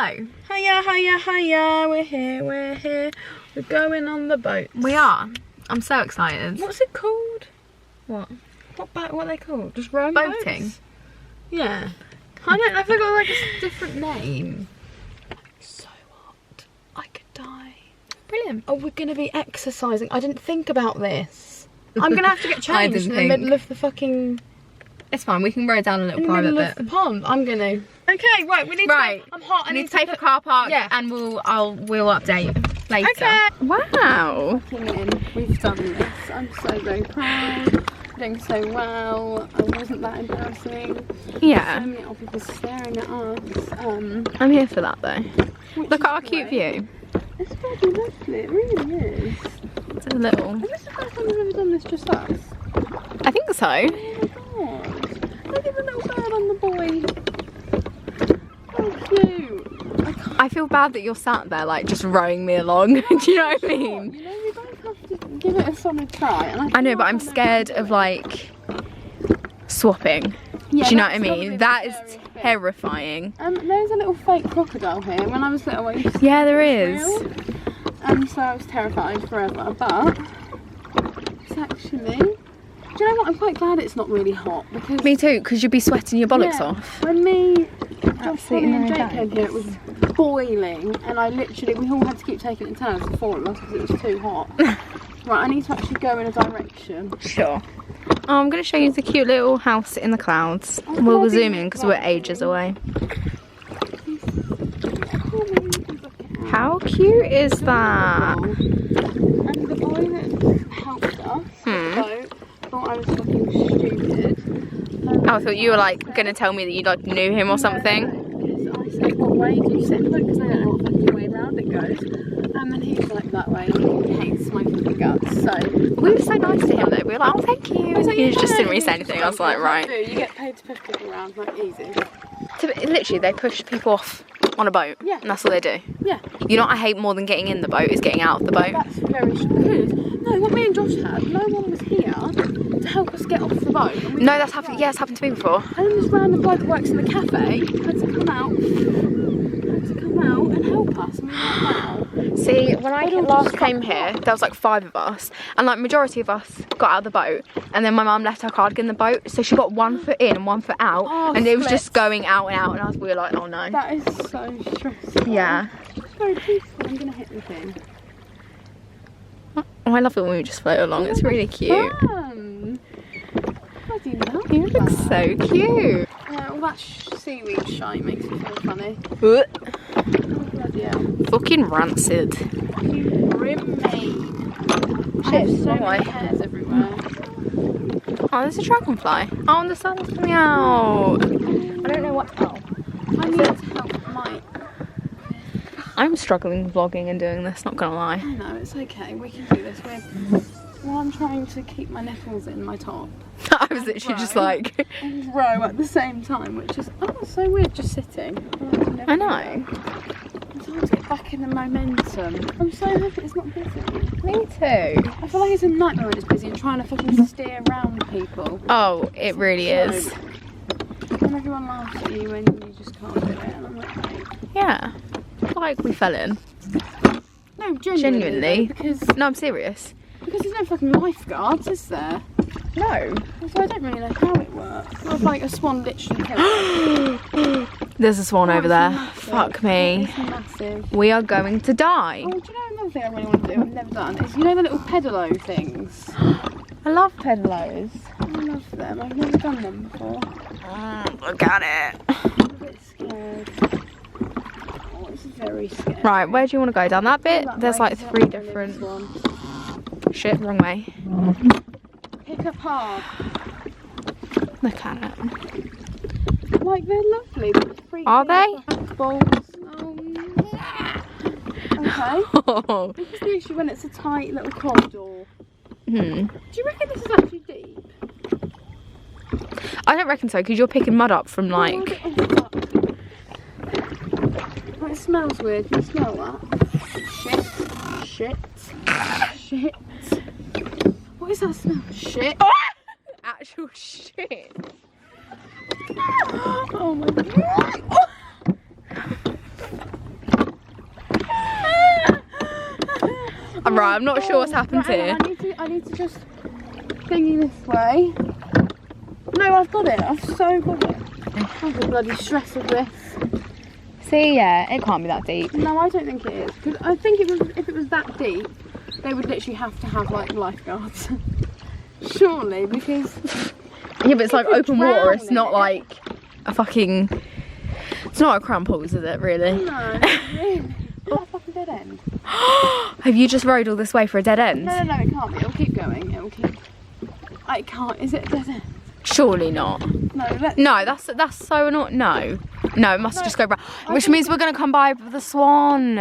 Hello. Hiya, hiya, hiya. We're here, we're here. We're going on the boat. We are. I'm so excited. What's it called? What? What are they called? Just rowing Boating? boats? Yeah. I don't know if they got like a different name. So hot. I could die. Brilliant. Oh, we're going to be exercising. I didn't think about this. I'm going to have to get I changed didn't in the think. middle of the fucking... It's fine. We can row down a little In the private middle bit. of the pond. I'm going to... Okay, right, we need Right. to... I'm hot. I need to pay for car park. Yeah. And we'll update later. Okay. Wow. We've done this. I'm so very proud. Doing so well. I wasn't that embarrassing. Yeah. So many other people staring at us. I'm here for that though. Look at our cute view. It's bloody lovely. It really is. It's a little. Is this the first time we've ever done this just us? I think so. Oh my god. Look at the little bird on the buoy. Oh, cute. I feel bad that you're sat there like just rowing me along. Do you know what I mean? You know, we both have to give it a solid try. And I know, but I'm scared of like swapping. Yeah, do you know what I that's mean? probably That the is scary bit. terrifying. There's a little fake crocodile here. When I was little, I used to Yeah, there think it is. was real. And so I was terrified forever, but it's actually... Do you know what? I'm quite glad it's not really hot because... Me too, because you'd be sweating your bollocks yeah, off. When me, Josh, Absolutely Holly and no Jake came here, it was boiling, and we all had to keep taking it in turns, the four of us, because it was too hot. Right, I need to actually go in a direction. Sure. Oh, I'm going to show you the cute little house in the clouds. Oh, We'll bloody zoom in because we're lovely. ages away. How cute is that? And the boy that helped us with the boat thought I was fucking stupid. Oh, I thought you were like going to tell me that you like knew him or something. Because I said, what way do you sit in the boat? Because they don't know what fucking way round it goes. And then he was like, that way, and he hates my fucking guts. So We were so nice to him though. We were like, oh, thank you. I was like, He yeah, just didn't really you say just anything. I was don't like, know right. what to do. You get paid to push people around, like easy. Literally, they push people off on a boat. Yeah. And that's all they do. Yeah. You know what I hate more than getting in the boat is getting out of the boat. That's very good. No, what me and Josh had, no one was here to help us get off the boat. And we No, had that's to happened. go. Yeah, it's happened to me before. And then this random bloke who works in the cafe had to come out and help us. And we were like, wow. See, when I all last just came got here, caught. there was like 5 of us, and like majority of us got out of the boat, and then my mum left her cardigan in the boat, so she got 1 foot in and 1 foot out, Oh, and it was splits. just going out and out, and we were like, oh no. That is so stressful. Yeah. It's very peaceful. I'm going to hit the thing. Oh, I love it when we just float along. It's really cute. Fun. Bloody love You look so cute. all that seaweed shite makes me feel funny. Ugh. Oh, bloody hell. Fucking rancid. You grim me. I have so many hairs everywhere. Oh, there's a dragonfly. Oh, and the sun's coming out. I don't know what. Oh. I need to help Mike. I'm struggling vlogging and doing this, not gonna lie. No, it's okay. We can do this. Well, I'm trying to keep my nipples in my top I was literally just like. and row at the same time, which is so weird just sitting. I know. Sometimes get back in the momentum. I'm so happy it's not busy. Me too. I feel like it's a nightmare when it's busy and trying to fucking steer around people. Oh, it really is. And everyone laughs at you when you just can't do it. And I'm like, hey. Yeah. Like we fell in. No, Genuinely. though, because No, I'm serious. there's no fucking lifeguards, is there? No. So I don't really know how it works. Or if like a swan literally killed. There's a swan over It's there. massive. Fuck me. It's massive. We are going to die. Oh, do you know another thing I really want to do? I've never done. Is you know the little pedalo things. I love pedalos. I love them. I've never done them before. Look at it. I'm a bit scared. Oh, it's very scary. Right, where do you want to go? Down that bit? That There's way, like that 3 way, different. this one. Shit, wrong way. Pick a path. Look at it. Like they're lovely. But freaky. Are they? Balls. Oh, yeah. Okay. Oh. This is the issue when it's a tight little corridor. Hmm. Do you reckon this is actually deep? I don't reckon so, because you're picking mud up from like. Oh, it smells weird. Can you smell that? Shit. Shit. What is that smell? Shit. Actual shit. Oh my god. Right, I'm not sure what's happened here. I need to just thingy this way. No, I've got it. I've so got it. I'm the bloody stress of this. See, yeah, it can't be that deep. No, I don't think it is. Because I think if it was that deep, they would literally have to have like lifeguards. Surely, because Yeah, but it's like open water. It's drown not in it. like a fucking. It's not a cram pools, is it? Really? no, really. Is that a fucking dead end? Have you just rode all this way for a dead end? No, it can't be. It'll keep going. It'll keep. I can't. Is it a dead end? Surely not. No, let's. No, that's so not. No, it must just go round. Which means we're gonna come by the Swan.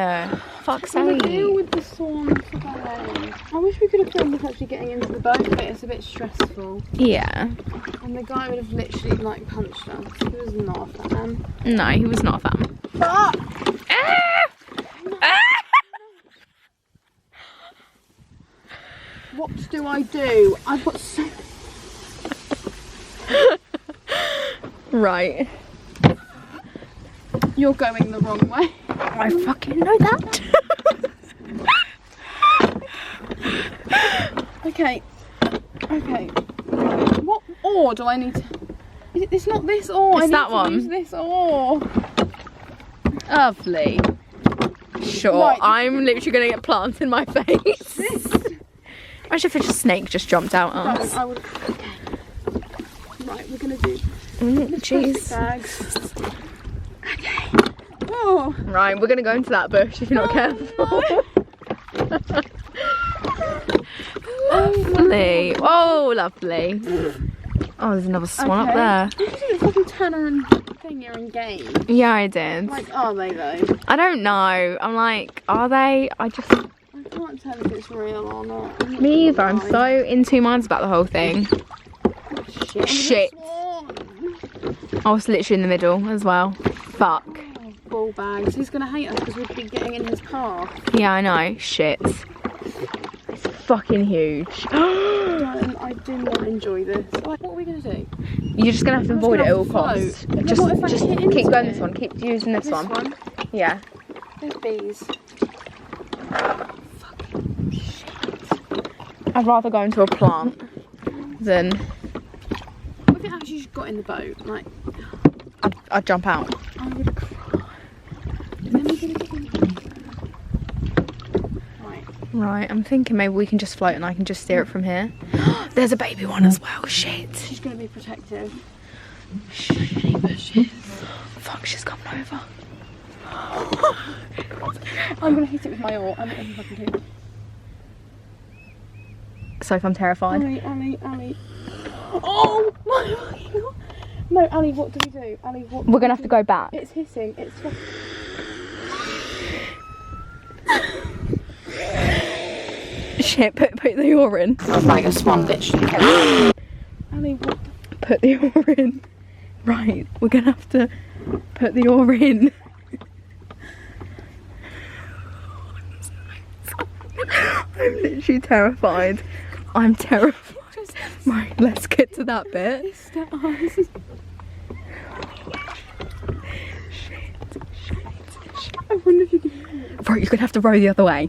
Fuck's I'm gonna sake. deal with the Swan for that. I wish we could have filmed us actually getting into the boat, but it's a bit stressful. Yeah. And the guy would have literally like punched us. He was not a fan. No, he was not a fan. Fuck! What do I do? I've got so. Right. You're going the wrong way. I fucking know that. Okay. What oar do I need to? It's not this oar. It's I that need one. to use this oar. Lovely. Sure, Right. I'm literally gonna get plants in my face. This. Imagine if a snake just jumped out at That us. one I would. Okay. Right, we're gonna do Jeez. plastic bags. Okay. Oh. Right, we're gonna go into that bush if you're not careful. Lovely. Oh, lovely. Oh, there's another swan up there. Did you see the fucking Tanner and Finger and game? Yeah, I did. Like, are they though? I don't know. I'm like, are they? I can't tell if it's real or not. Me either. I'm so in two minds about the whole thing. Shit. I was literally in the middle as well. Fuck. Oh, ball bags. He's gonna hate us because we'd be getting in his path. Yeah, I know. Shit. It's fucking huge. I do not enjoy this. Like, what are we gonna do? You're just gonna have to I'm avoid it just at all gonna costs. float. Just What if I hit into keep going it? this one. Keep using this one. one. Yeah. There's bees. I'd rather go into a plant than What if it actually just got in the boat? Like, I'd jump out. I would cry. And then we're gonna get in. Right. Right, I'm thinking maybe we can just float and I can just steer it from here. There's a baby one as well. Shit. She's gonna be protective. Fuck, she's coming over. I'm gonna hit it with my oar. I don't know if I can do. Sophie, I'm terrified. Ali. Oh my fucking god. No, Ali, what do we do? Ali, what? We're gonna have to go back. It's hissing. It's. Shit, put the oar in. Like a swan, literally. Ali, what? Put the oar in. Right, we're gonna have to put the oar in. I'm literally terrified. I'm terrified. Right, let's get to that bit. It's the eyes. I wonder if you can hear it. Right, you're gonna have to row the other way.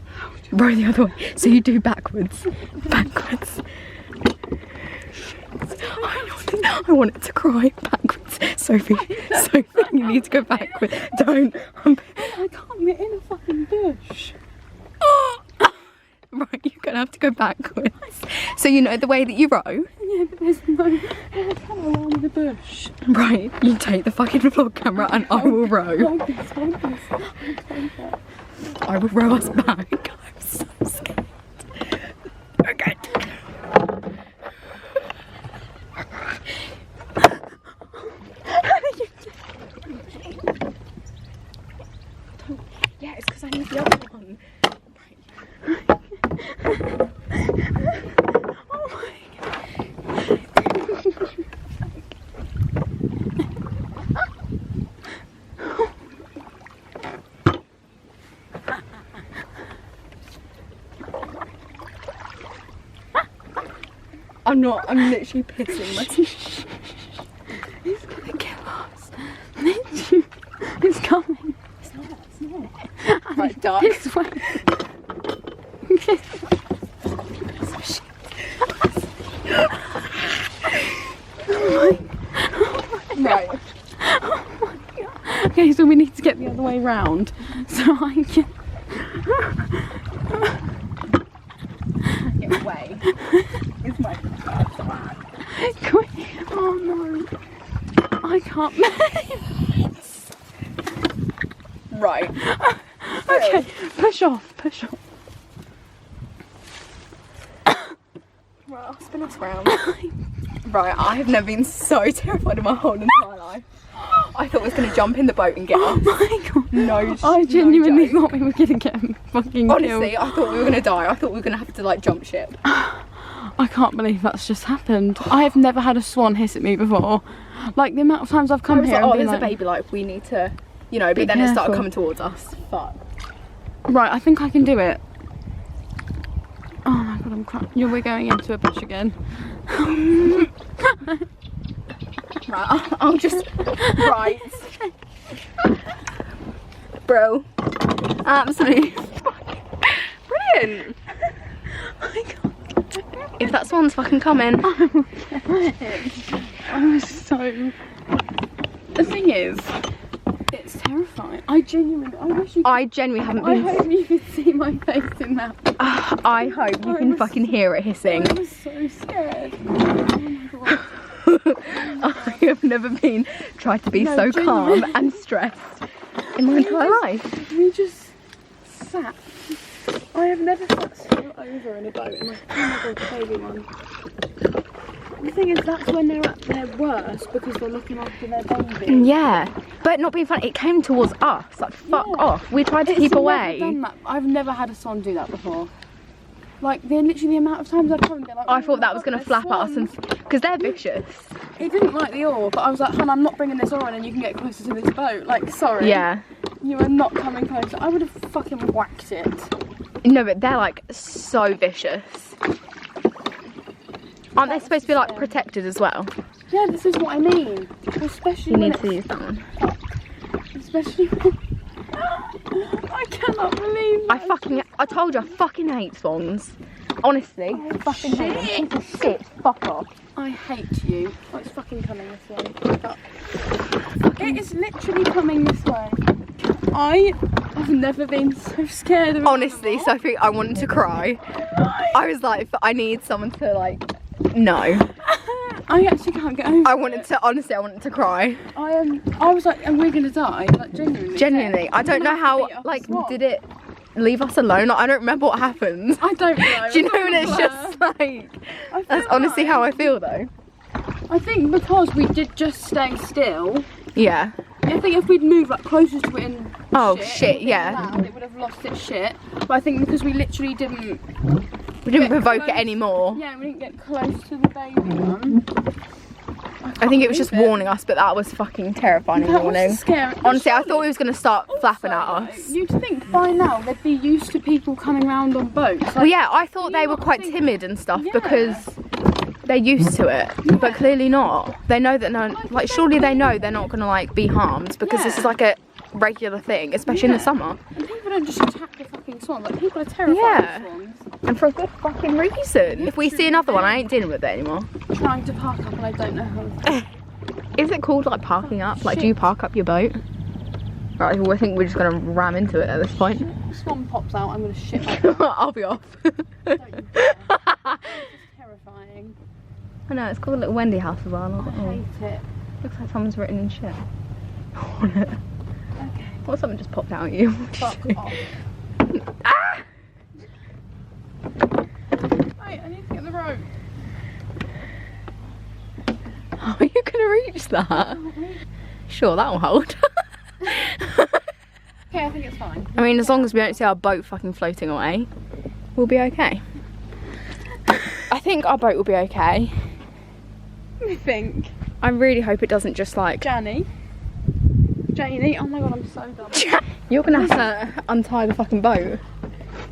Row the other way. So you do backwards. Backwards. I want it to cry. Backwards. Sophie, you need to go backwards. Don't. I can't get in a fucking bush. Right, you're gonna have to go backwards. So you know the way that you row? Yeah, but there's no. I can't along the bush. Right, you take the fucking vlog camera and I will row. Hold this. I will row us back. I'm so scared. Okay. Yeah, it's because I need the other one. I'm literally pissing myself. It's gonna kill us. It's coming. It's not. Right, duck. This way. shit. Right. Oh my God. Okay, so we need to get the other way round. So I can... Get away. It's my bad. Quick. Oh no. I can't make. Right. Okay, push off, push off. Right, I'll spin us round. Right, I have never been so terrified in my whole entire life. I thought I was going to jump in the boat and get Oh off. my God. No, I genuinely no joke. thought we were going to get fucking Honestly, killed. I thought we were going to die. I thought we were going to have to like jump ship. I can't believe that's just happened. I have never had a swan hiss at me before. Like the amount of times I've come I was here like, and oh, been there's like, a baby, like we need to, you know, Be but then it started careful. coming towards us. Fuck. right, I think I can do it. Oh my God, I'm crying. We're going into a bush again. Right, I'll just, right. Bro, absolutely brilliant. Oh my God. If that swan's fucking coming. I was so... The thing is, it's terrifying. I genuinely haven't I been... hope you could see my face in that. I hope you can fucking hear it hissing. I was so scared. Oh my God. I have never been tried to be No, so calm genuinely. and stressed in my entire life. We just sat. I have never sat so over in a boat and like, oh my God, the baby one. The thing is, that's when they're at their worst because they're looking after their baby. Yeah, but not being funny, it came towards us. Like, fuck Yeah. off. We tried to It's keep never away. done that. I've never had a swan do that before. Like, they're literally the amount of times I'd come and be like, I oh thought my that was God, going to there's flap at us, and swans. because they're vicious. It didn't like the oar, but I was like, hon, I'm not bringing this oar in and you can get closer to this boat. Like, sorry. Yeah. You are not coming closer. I would have fucking whacked it. No, but they're like so vicious. Aren't they supposed to be like protected as well? Yeah, this is what I mean. Especially You when need to it's... use that one. Especially when... I cannot believe that. I told you, I fucking hate swans. Honestly, Oh, fucking hate them. Piece of shit. Fuck off. I hate you. Oh, it's fucking coming this way. Fuck. It is literally coming this way. I have never been so scared of an Honestly, animal. Sophie, I wanted to cry. I was like, I need someone to like, no. I actually can't get over I wanted to, honestly, I wanted to cry. I was like, are we gonna die? Like, genuinely. Genuinely, I don't know how, like, did it leave us alone? Like, I don't remember what happened. I don't know. Do you know when it's just like, that's honestly how I feel though. I think because we did just stay still. Yeah. I think if we'd moved like closer to it and Oh, shit, shit, and yeah. loud, it would have lost its shit. But I think because we literally didn't. We didn't Get provoke close. it anymore. Yeah, we didn't get close to the baby one. I think it was just warning us, but that was fucking terrifying in the That was morning. scary. Honestly, I thought he was going to start flapping at Also, us. You'd think by now they'd be used to people coming around on boats. Like, Well, yeah, I thought do you they were not quite think- timid and stuff Yeah. because they're used to it, but clearly not. They know that no, like surely they know they're not going to like be harmed because this Yeah. is like a regular thing, especially in the Yeah. summer, And people don't just attack the fucking swans. Like people are terrified Yeah. of swans. and for a good fucking reason. If we see another one, I ain't dealing with it anymore. Trying to park up and I don't know how. Is it called like parking up? Like, do you park up your boat? Right, well, I think we're just going to ram into it at this point. Swan pops out, I'm gonna shit my pants. I'll be off. Don't you dare. It's terrifying. I know, it's called a little Wendy house as well. I hate it. Looks like someone's written in shit on it. Okay. What, something just popped out at you? Fuck off. Ah! Wait, I need to get the rope. Are you going to reach that? Sure, that'll hold. Okay, I think it's fine. I mean, as long as we don't see our boat fucking floating away, we'll be okay. I think our boat will be okay. I think. I really hope it doesn't just like... Janie, oh my god, I'm so dumb. You're going to have to untie the fucking boat.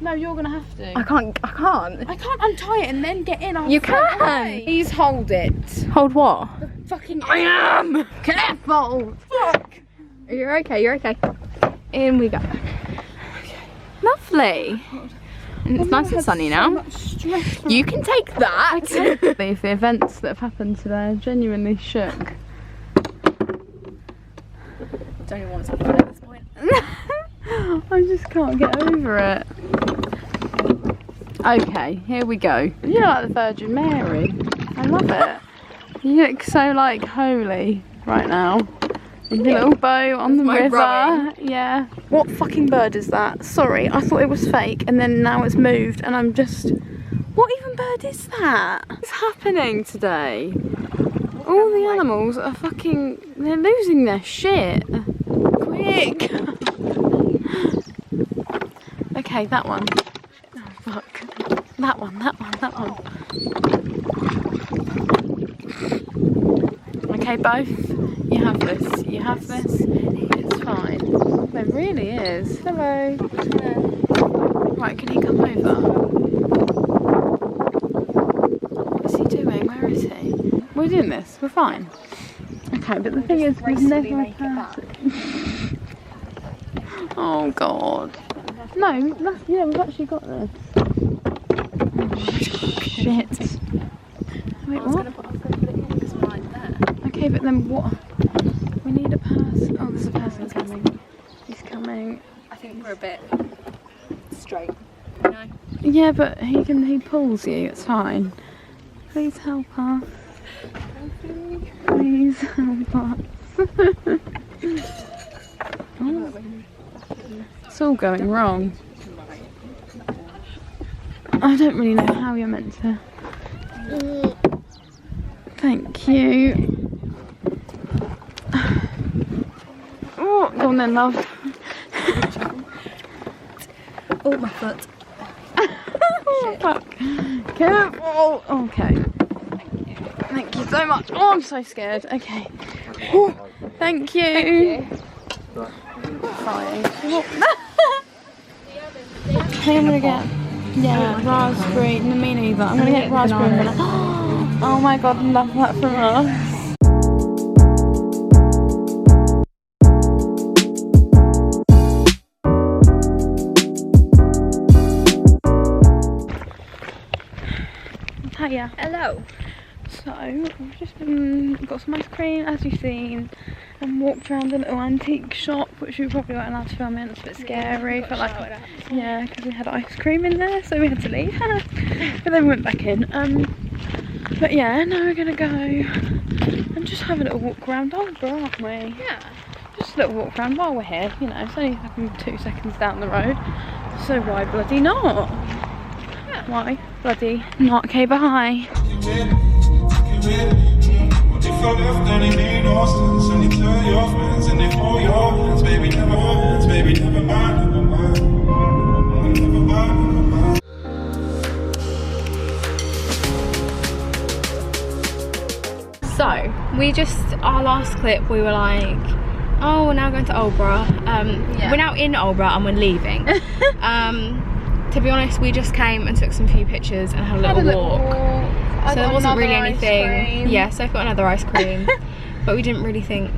No, you're gonna have to. I can't. I can't untie it and then get in. I'll You float can. away. Please hold it. Hold what? The fucking. I am! Careful. Fuck. You're okay, you're okay. In we go. Lovely. It's nice and sunny now. You can take that. The events that have happened today are genuinely shook. Don't even want to talk about it at this point. I just can't get over it. Okay, here we go. You're like the Virgin Mary. I love it. You look so like holy right now. With your little bow on the river. Rowing. Yeah. What fucking bird is that? Sorry, I thought it was fake and then now it's moved and I'm just... What even bird is that? What's happening today? All the animals are fucking... They're losing their shit. Quick! Okay, that one. Oh, fuck. That one. Okay, both. You have this. It's fine. There really is. Hello. Right, can he come over? What's he doing? Where is he? We're doing this. We're fine. Okay, but the thing is, we've never had... Oh, God. No, yeah, we've actually got this. Oh, shit. Wait, what? Okay, but then what? We need a person. Oh, there's a person coming. He's coming. I think we're a bit straight. You know? Yeah, but he pulls you. It's fine. Please help us. Please help us. Oh. It's all going wrong. I don't really know how you're meant to. Thank you. Oh, go on then, love. Oh, my foot. Oh, fuck. Careful. Okay. Thank you so much. Oh, I'm so scared. Okay. Oh, thank you. Thank you. Fine. I think I'm gonna get raspberry. No, me neither. I'm gonna get raspberry and banana. Oh my god, love that from us. Hiya. Hello. So we've just got some ice cream, as you've seen, and walked around a little antique shop, which we probably weren't allowed to film in. It's a bit scary. Felt like, yeah, because we had ice cream in there, so we had to leave. But then we went back in. But yeah, now we're gonna go and just have a little walk around Aldborough, aren't we? Yeah. Just a little walk around while we're here. You know, it's only like 2 seconds down the road, so why bloody not? Yeah. Why bloody not? Okay, bye. So, our last clip, we were like, oh, we're now going to Aldborough. We're now in Aldborough and we're leaving. To be honest, we just came and took some few pictures and had a little walk. So there wasn't really anything. Yeah, so I've got another ice cream. But we didn't really think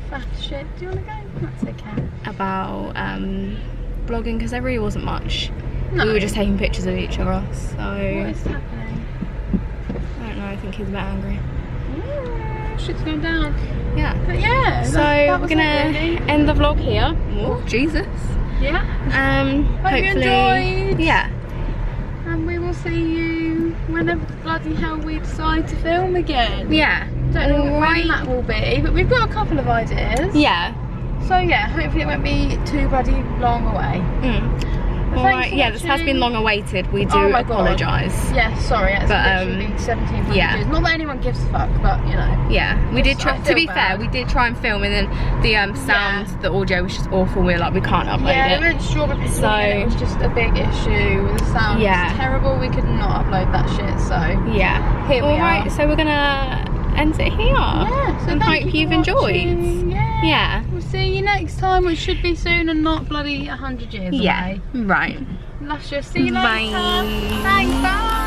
Fat shit. Do you want to go? That's okay. about vlogging because there really wasn't much. No. We were just taking pictures of each other. So What is happening? I don't know, I think he's a bit angry. Shit's going down. Yeah. But yeah. So we're gonna end the vlog here. Oh, Jesus. Yeah. Hope you Hopefully. enjoyed. Yeah. And we will see you whenever bloody hell we decide to film again. Yeah. Don't know when that will be, but we've got a couple of ideas. Yeah. So yeah, hopefully it won't be too bloody long away. Alright, yeah, this has been long awaited. We do apologise. Yeah, sorry, it's literally 1700 years. Not that anyone gives a fuck, but you know. Yeah, we did try, to be fair, we did try and film and then the sound, the audio was just awful. We were like, we can't upload it. Yeah, we went strawberry picking and it was just a big issue. The sound was terrible, we could not upload that shit, so. Yeah. Here we are. Alright, so we're gonna end it here. Yeah, so and hope you've enjoyed. Yeah. We'll see you next time, which should be soon and not bloody 100 years away. Right. Luscious. See you later. Bye. Thanks, bye.